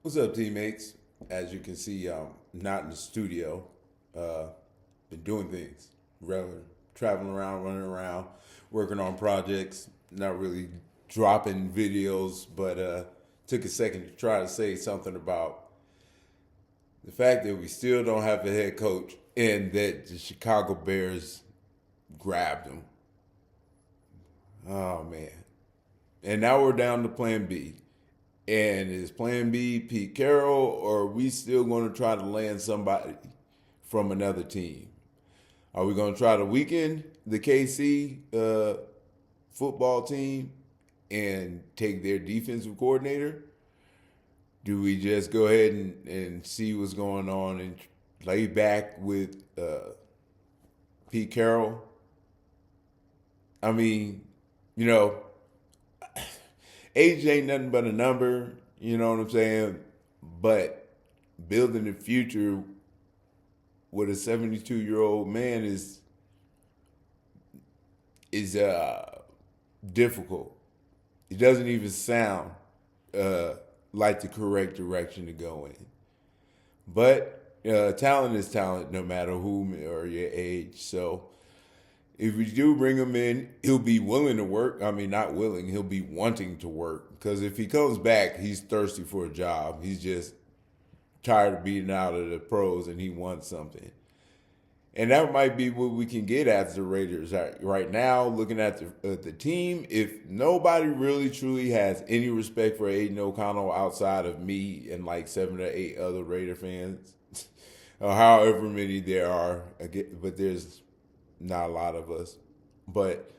What's up, teammates? As you can see, I'm not in the studio. Uh, been doing things, rather traveling around, running around, working on projects. Not really dropping videos, but took a second to try to say something about the fact that we still don't have a head coach and that the Chicago Bears grabbed him. Oh man! And now we're down to Plan B. And is Plan B Pete Carroll, or are we still going to try to land somebody from another team? Are we going to try to weaken the KC football team and take their defensive coordinator? Do we just go ahead and see what's going on and lay back with Pete Carroll? I mean, you know, age ain't nothing but a number, you know what I'm saying? But building the future with a 72-year-old man is difficult. It doesn't even sound uh, like the correct direction to go in. But talent is talent, no matter whom or your age. So if we do bring him in, he'll be willing to work. I mean, not willing, he'll be wanting to work. Because if he comes back, he's thirsty for a job. He's just tired of being out of the pros and he wants something. And that might be what we can get at the Raiders right now. Looking at the team, if nobody really truly has any respect for Aiden O'Connell outside of me and like 7 or 8 other Raider fans, or however many there are, but there's not a lot of us. But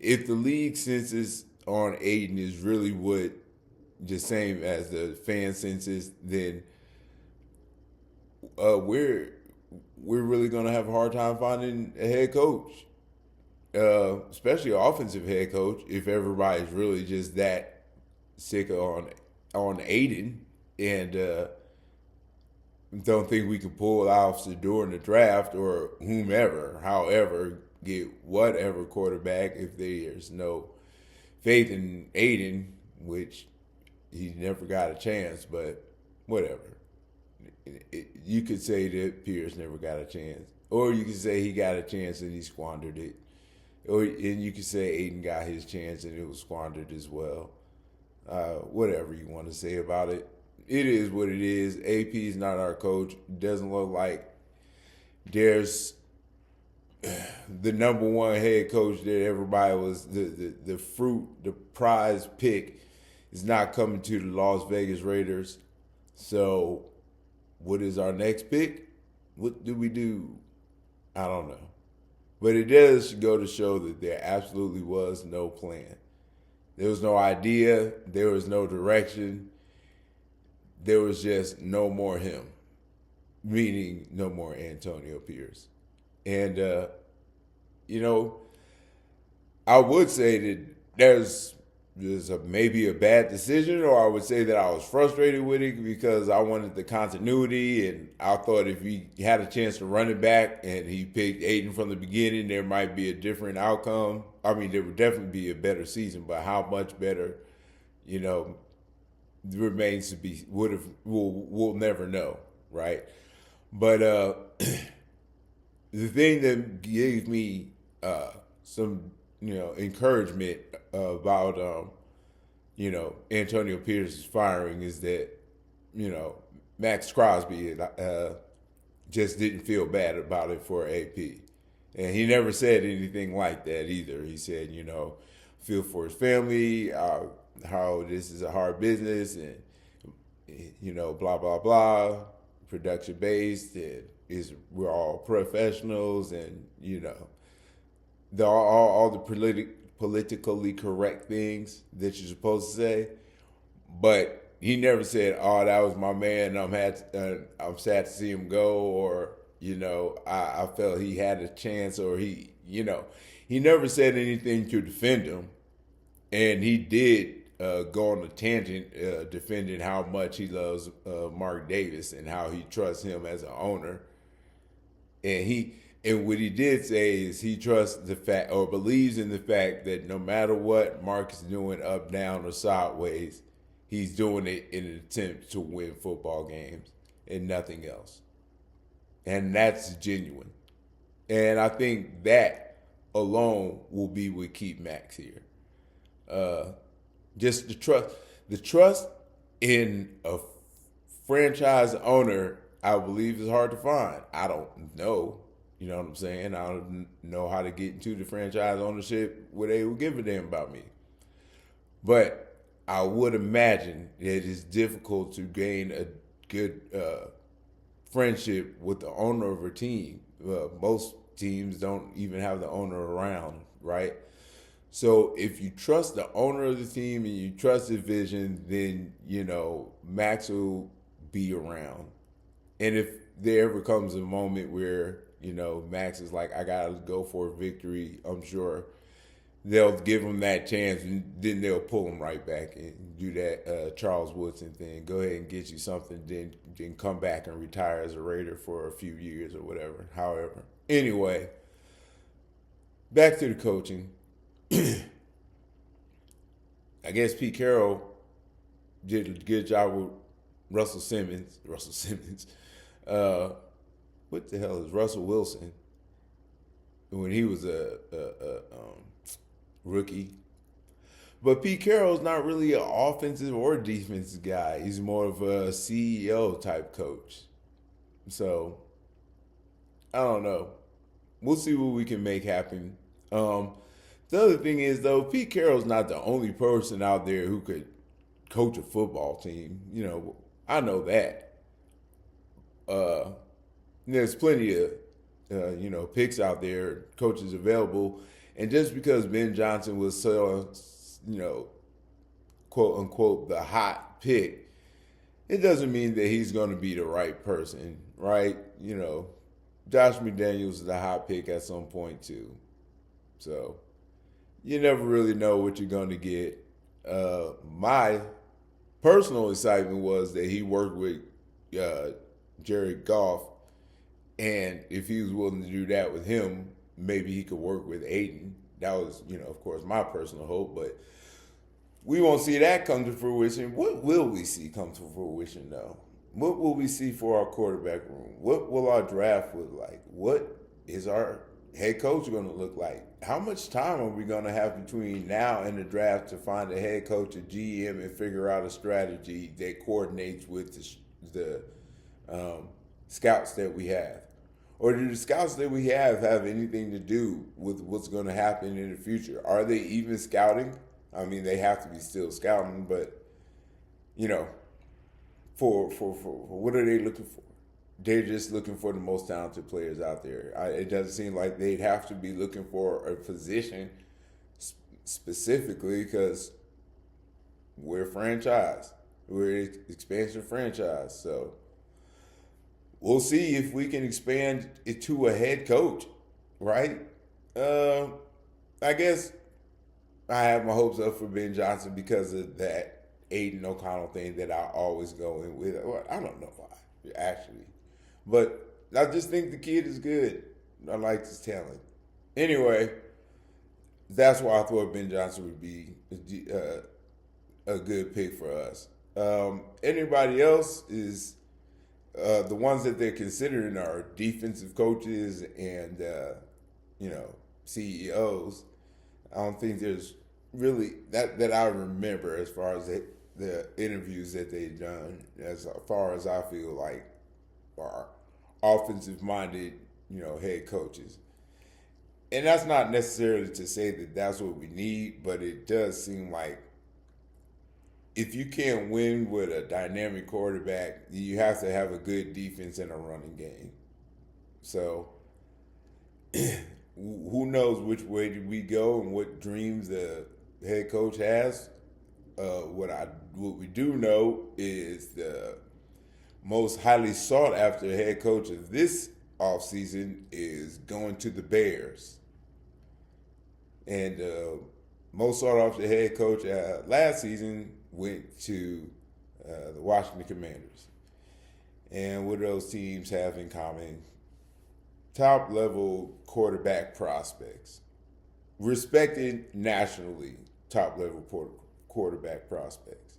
if the league census on Aiden is really what the same as the fan census, then we're really going to have a hard time finding a head coach, especially an offensive head coach. If everybody's really just that sick on Aiden and don't think we can pull off Sador in the draft or whomever, however, get whatever quarterback if there's no faith in Aiden, which he never got a chance, but whatever. You could say that Pierce never got a chance, or you could say he got a chance and he squandered it, and you could say Aiden got his chance and it was squandered as well. Whatever you want to say about it, it is what it is. AP is not our coach. Doesn't look like there's the number one head coach that everybody was the fruit, the prize pick is not coming to the Las Vegas Raiders. So what is our next pick? What do we do? I don't know. But it does go to show that there absolutely was no plan. There was no idea. There was no direction. There was just no more him, meaning no more Antonio Pierce. And, you know, I would say that there's maybe a bad decision, or I would say that I was frustrated with it because I wanted the continuity, and I thought if we had a chance to run it back and he picked Aiden from the beginning, there might be a different outcome. I mean, there would definitely be a better season, but how much better, you know, remains to be. We'll never know, right? But the thing that gave me some encouragement about Antonio Pierce's firing is that Max Crosby just didn't feel bad about it for AP, and he never said anything like that either. He said feel for his family, how this is a hard business, and blah blah blah, production based, and we're all professionals, and all the politically correct things that you're supposed to say, but he never said, "Oh, that was my man. I'm sad to see him go," or I felt he had a chance, or he never said anything to defend him, and he did go on a tangent defending how much he loves Mark Davis and how he trusts him as an owner, and what he did say is he trusts the fact, or believes in the fact, that no matter what Mark is doing, up, down, or sideways, He's doing it in an attempt to win football games and nothing else. And that's genuine. And I think that alone will be what keep Max here. Just the trust in a franchise owner, I believe, is hard to find. I don't know. You know what I'm saying? I don't know how to get into the franchise ownership where they will give a damn about me. But I would imagine that it's difficult to gain a good friendship with the owner of a team. Most teams don't even have the owner around, right? So if you trust the owner of the team and you trust his vision, then, Max will be around. And if there ever comes a moment where, Max is like, I got to go for a victory, I'm sure they'll give him that chance, and then they'll pull him right back and do that Charles Woodson thing. Go ahead and get you something, then come back and retire as a Raider for a few years or whatever. However, anyway, back to the coaching. I guess Pete Carroll did a good job with Russell Simmons. What the hell is Russell Wilson? When he was a rookie. But Pete Carroll's not really an offensive or defensive guy. He's more of a CEO type coach. So, I don't know. We'll see what we can make happen. The other thing is, though, Pete Carroll's not the only person out there who could coach a football team. I know that. There's plenty of, picks out there, coaches available. And just because Ben Johnson was so, quote unquote, the hot pick, it doesn't mean that he's going to be the right person, right? Josh McDaniels is the hot pick at some point too. So you never really know what you're going to get. My personal excitement was that he worked with Jared Goff, and if he was willing to do that with him, maybe he could work with Aiden. That was, of course, my personal hope, but we won't see that come to fruition. What will we see come to fruition, though? What will we see for our quarterback room? What will our draft look like? What is our head coach going to look like? How much time are we going to have between now and the draft to find a head coach, a GM, and figure out a strategy that coordinates with the scouts that we have? Or do the scouts that we have anything to do with what's going to happen in the future? Are they even scouting? I mean, they have to be still scouting, but, for what are they looking for? They're just looking for the most talented players out there. It doesn't seem like they'd have to be looking for a position specifically, because we're a franchise. We're an expansion franchise. So we'll see if we can expand it to a head coach, right? I guess I have my hopes up for Ben Johnson because of that Aiden O'Connell thing that I always go in with. Well, I don't know why, actually. But I just think the kid is good. I like his talent. Anyway, that's why I thought Ben Johnson would be a good pick for us. Anybody else is the ones that they're considering are defensive coaches and CEOs. I don't think there's really that I remember as far as the interviews that they've done, as far as I feel like are offensive-minded, head coaches. And that's not necessarily to say that that's what we need, but it does seem like if you can't win with a dynamic quarterback, you have to have a good defense and a running game. So who knows which way did we go and what dreams the head coach has. What we do know is the most highly sought after head coach of this offseason is going to the Bears. And most sought after head coach last season went to the Washington Commanders. And what do those teams have in common? Top level quarterback prospects. Respected nationally, top level quarterback prospects.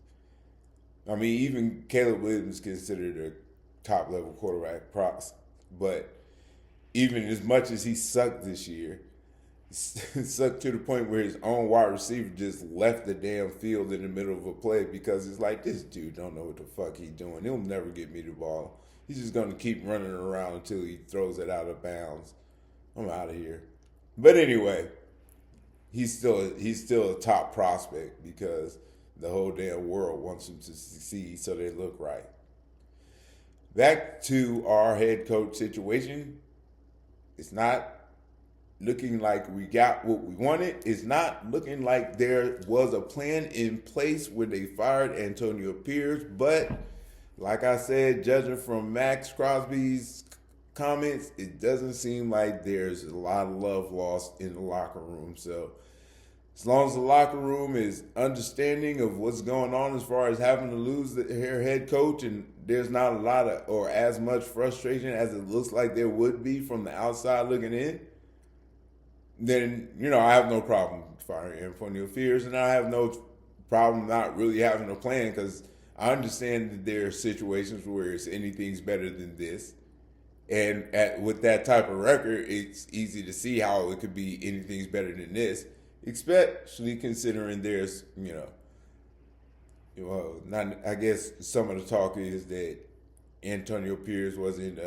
I mean, even Caleb Williams is considered a top level quarterback props, but even as much as he sucked this year, sucked to the point where his own wide receiver just left the damn field in the middle of a play because it's like, this dude don't know what the fuck he's doing. He'll never get me the ball. He's just gonna keep running around until he throws it out of bounds. I'm out of here. But anyway, he's still a top prospect because the whole damn world wants him to succeed so they look right. Back to our head coach situation. It's not looking like we got what we wanted. It's not looking like there was a plan in place when they fired Antonio Pierce. But like I said, judging from Max Crosby's comments, it doesn't seem like there's a lot of love lost in the locker room. So as long as the locker room is understanding of what's going on as far as having to lose their head coach, and there's not a lot of or as much frustration as it looks like there would be from the outside looking in, then, I have no problem firing Antonio Pierce, and I have no problem not really having a plan because I understand that there are situations where it's anything's better than this. And with that type of record, it's easy to see how it could be anything's better than this, especially considering there's, not. I guess some of the talk is that Antonio Pierce wasn't,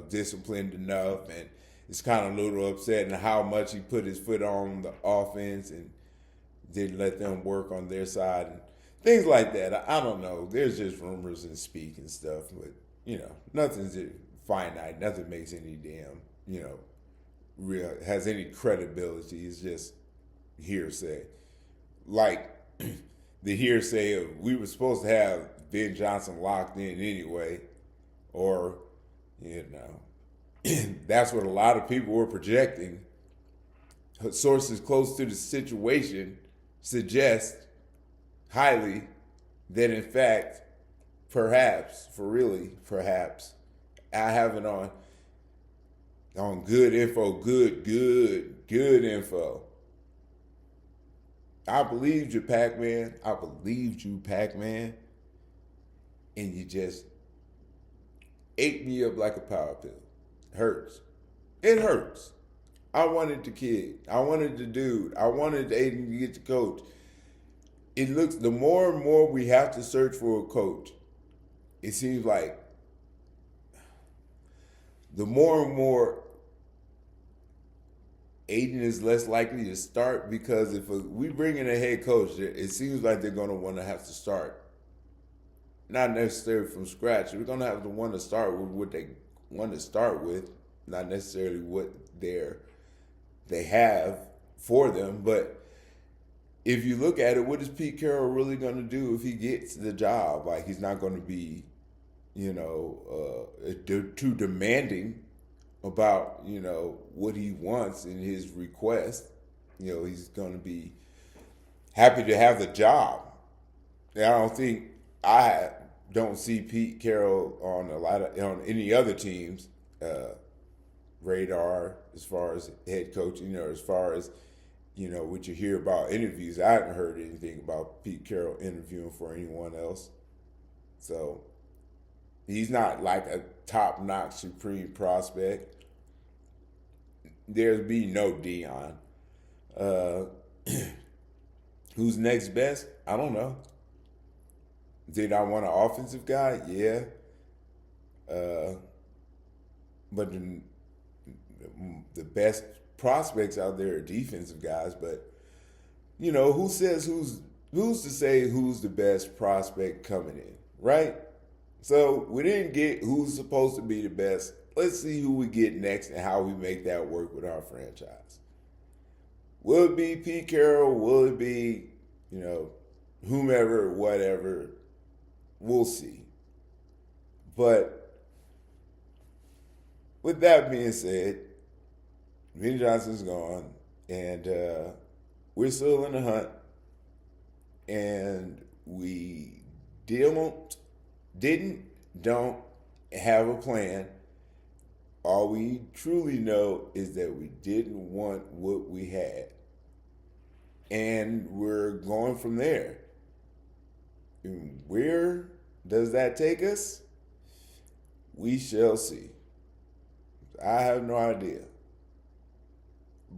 disciplined enough, and it's kind of a little upsetting how much he put his foot on the offense and didn't let them work on their side and things like that. I don't know. There's just rumors and speak and stuff, but nothing's finite. Nothing makes any damn, real has any credibility. It's just hearsay. Like the hearsay of we were supposed to have Ben Johnson locked in anyway, or that's what a lot of people were projecting. Sources close to the situation suggest highly that in fact, perhaps, I have it on good info, good info. I believed you, Pac-Man. And you just ate me up like a power pill. Hurts. It hurts. I wanted the kid. I wanted the dude. I wanted Aiden to get the coach. It looks, the more and more we have to search for a coach, it seems like the more and more Aiden is less likely to start, because if we bring in a head coach, it seems like they're going to want to have to start. Not necessarily from scratch. We're going to have to want to start with what they want to start with, not necessarily what they have for them. But if you look at it, what is Pete Carroll really going to do if he gets the job? Like, he's not going to be, too demanding about, what he wants in his request. He's going to be happy to have the job. And I don't see Pete Carroll on any other teams' radar as far as head coaching, as far as what you hear about interviews. I haven't heard anything about Pete Carroll interviewing for anyone else, so he's not like a top-notch supreme prospect. There'd be no Dion. Who's next best? I don't know. Did I want an offensive guy? Yeah. But the best prospects out there are defensive guys. But, who says who's to say who's the best prospect coming in, right? So we didn't get who's supposed to be the best. Let's see who we get next and how we make that work with our franchise. Will it be Pete Carroll? Will it be, whomever, whatever? We'll see. But with that being said, Ben Johnson's gone, and we're still in the hunt, and we don't have a plan. All we truly know is that we didn't want what we had, and we're going from there. And where does that take us? We shall see. I have no idea.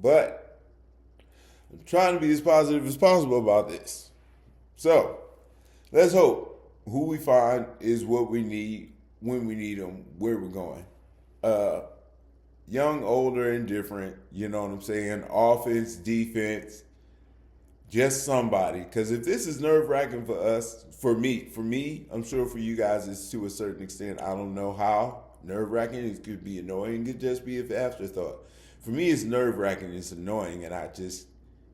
But I'm trying to be as positive as possible about this. So let's hope who we find is what we need when we need them, where we're going. Uh, Young, older, and different. You know what I'm saying? Offense, defense, just somebody. Because if this is nerve wracking for us, for me, I'm sure for you guys it's to a certain extent. I don't know how nerve wracking. It could be annoying. It could just be an afterthought. For me, it's nerve wracking. It's annoying, and I just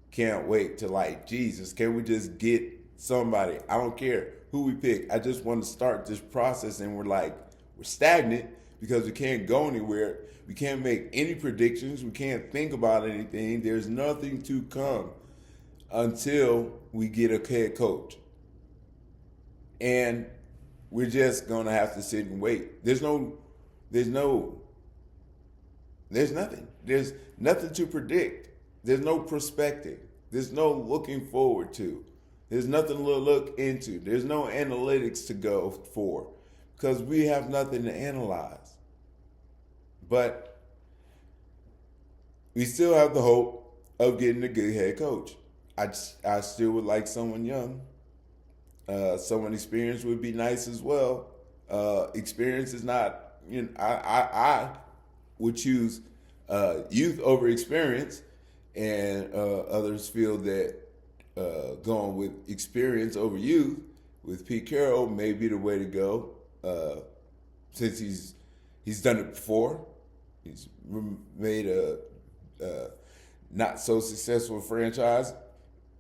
can't wait to like Jesus. Can we just get somebody? I don't care who we pick. I just want to start this process, and we're stagnant because we can't go anywhere. We can't make any predictions. We can't think about anything. There's nothing to come until we get a head coach. And we're just gonna have to sit and wait. There's nothing. There's nothing to predict. There's no perspective. There's no looking forward to. There's nothing to look into. There's no analytics to go for because we have nothing to analyze. But we still have the hope of getting a good head coach. I still would like someone young. Someone experienced would be nice as well. Experience is not, I would choose youth over experience, and others feel that going with experience over youth with Pete Carroll may be the way to go. Since he's done it before, he's made a not so successful franchise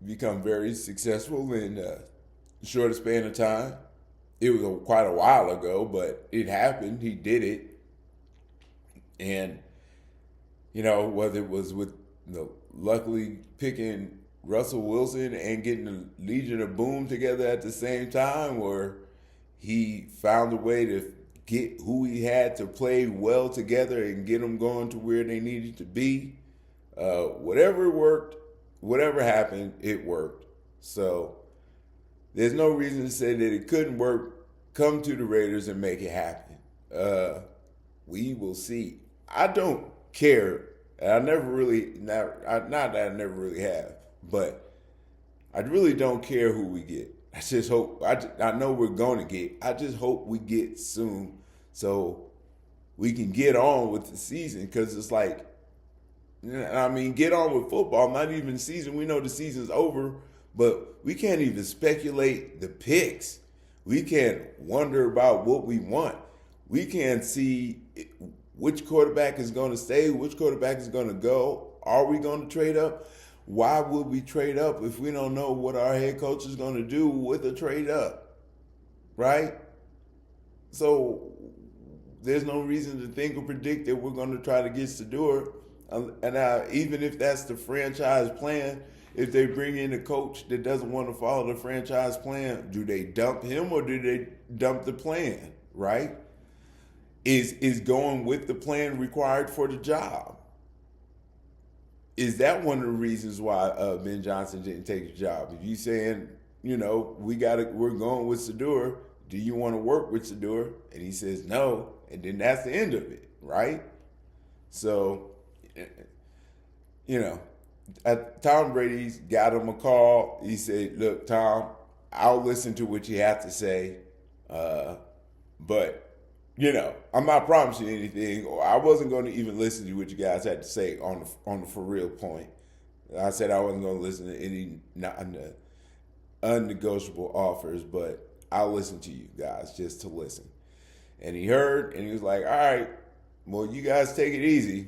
become very successful in the shortest span of time. It was quite a while ago, but it happened. He did it, and whether it was with luckily picking Russell Wilson and getting the Legion of Boom together at the same time, or he found a way to get who he had to play well together and get them going to where they needed to be. Whatever worked, whatever happened, it worked. So there's no reason to say that it couldn't work. Come to the Raiders and make it happen. We will see. I don't care. I never really, not that I never really have, but I really don't care who we get. I just hope, I know we're going to get. I just hope we get soon so we can get on with the season, because it's like, get on with football, not even the season. We know the season's over, but we can't even speculate the picks. We can't wonder about what we want. We can't see which quarterback is going to stay, which quarterback is going to go. Are we going to trade up? Why would we trade up if we don't know what our head coach is going to do with a trade up? Right? So there's no reason to think or predict that we're going to try to get Shedeur. And even if that's the franchise plan, if they bring in a coach that doesn't want to follow the franchise plan, do they dump him or do they dump the plan, right? Is going with the plan required for the job? Is that one of the reasons why Ben Johnson didn't take the job? If you saying, we're going with Shedeur, do you want to work with Shedeur? And he says no, and then that's the end of it, right? So, Tom Brady's got him a call. He said, look, Tom, I'll listen to what you have to say, but I'm not promising anything, or I wasn't going to even listen to what you guys had to say on the for real point. I said I wasn't going to listen to any unnegotiable offers, but I'll listen to you guys just to listen. And he heard, and he was like, all right, well, you guys take it easy.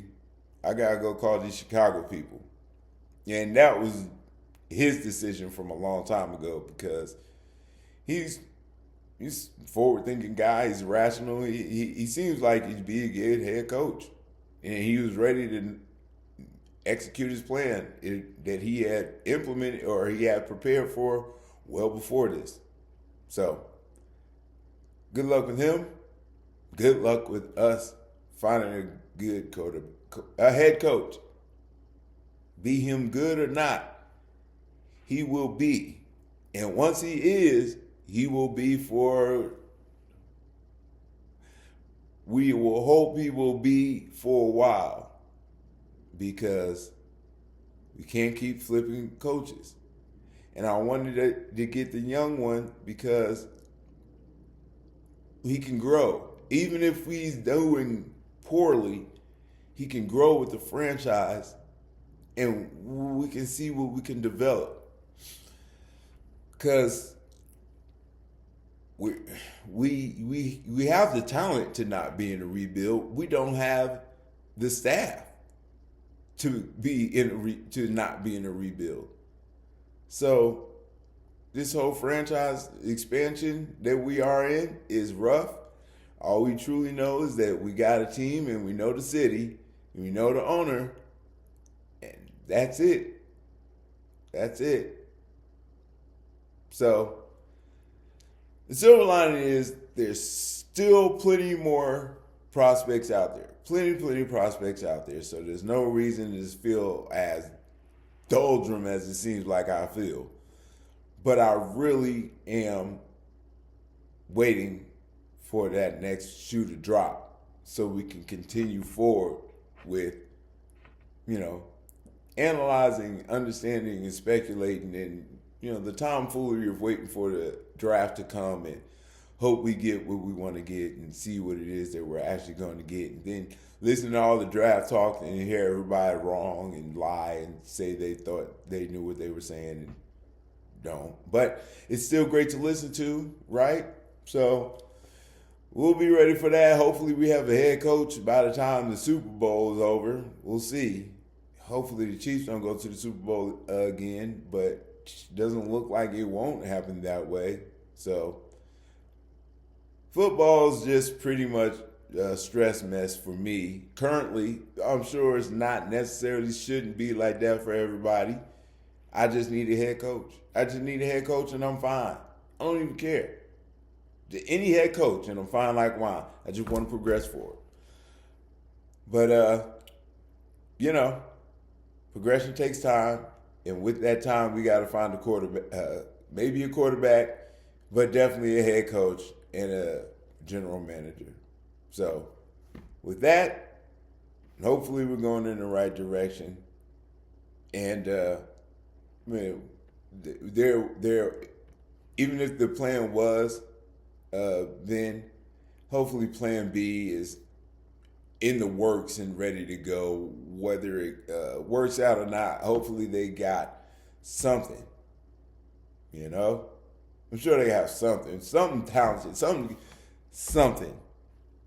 I got to go call these Chicago people. And that was his decision from a long time ago, because he's a forward-thinking guy. He's rational. He seems like he'd be a good head coach. And he was ready to execute his plan that he had implemented or he had prepared for well before this. So, good luck with him. Good luck with us finding a head coach. Be him good or not, he will be. And once he is, he will be for, we will hope he will be for a while, because we can't keep flipping coaches. And I wanted to get the young one because he can grow. Even if he's doing poorly, he can grow with the franchise, and we can see what we can develop. Because we have the talent to not be in a rebuild. We don't have the staff to not be in a rebuild. So this whole franchise expansion that we are in is rough. All we truly know is that we got a team, and we know the city, and we know the owner, and that's it. That's it. So the silver lining is there's still plenty more prospects out there. Plenty prospects out there. So there's no reason to feel as doldrum as it seems like I feel. But I really am waiting for that next shoe to drop so we can continue forward with, analyzing, understanding, and speculating, and, the tomfoolery of waiting for the draft to come and hope we get what we want to get and see what it is that we're actually going to get. And then listen to all the draft talk and hear everybody wrong and lie and say they thought they knew what they were saying and don't. But it's still great to listen to, right? So we'll be ready for that. Hopefully we have a head coach by the time the Super Bowl is over. We'll see. Hopefully the Chiefs don't go to the Super Bowl again, but it doesn't look like it won't happen that way. So football is just pretty much a stress mess for me. Currently, I'm sure it's not necessarily shouldn't be like that for everybody. I just need a head coach. I just need a head coach and I'm fine. I don't even care. Any head coach and I'm fine like wine. I just want to progress forward. But, progression takes time. And with that time, we got to find a quarterback, maybe a quarterback, but definitely a head coach and a general manager. So with that, hopefully we're going in the right direction. And there, even if the plan was, then hopefully plan B is in the works and ready to go, whether it works out or not. Hopefully they got something, I'm sure they have something talented, something,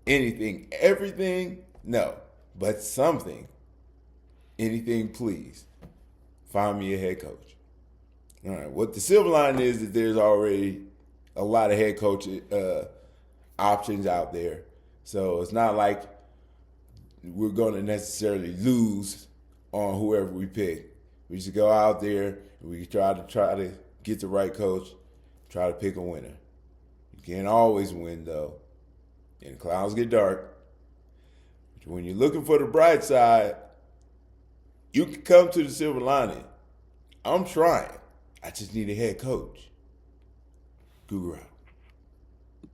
anything, everything, no, but something, anything, please. Find me a head coach. All right, what the silver line is that there's already a lot of head coach options out there. So it's not like we're going to necessarily lose on whoever we pick. We just go out there and we try to get the right coach, try to pick a winner. You can't always win, though. And the clouds get dark. But when you're looking for the bright side, you can come to the silver lining. I'm trying. I just need a head coach. Guru out.